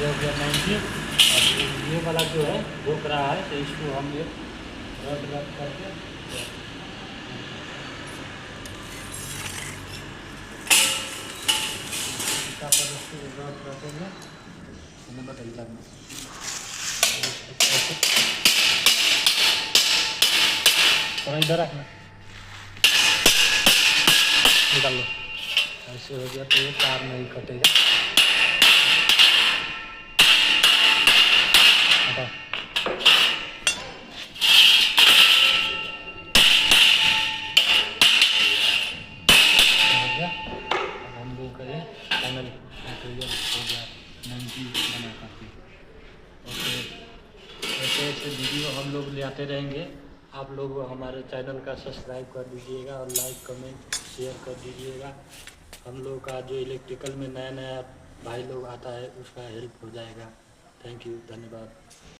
ये हो गया 90। अब ये वाला जो है रुक रहा है, तो इसको हम ये रड रख करके रड रखेंगे, हमें बदलता नहीं थोड़ा इधर रखना, निकाल लो। ऐसे हो गया तो ये तार नहीं कटेगा। हटा हो गया। अब हम लोग का ये पैनल मटेरियल हो गया 90 बना करके। ओके, ऐसे ऐसे वीडियो हम लोग ले आते रहेंगे। आप लोग हमारे चैनल का सब्सक्राइब कर दीजिएगा और लाइक कमेंट शेयर कर दीजिएगा। हम लोग का जो इलेक्ट्रिकल में नया नया भाई लोग आता है उसका हेल्प हो जाएगा। थैंक यू, धन्यवाद।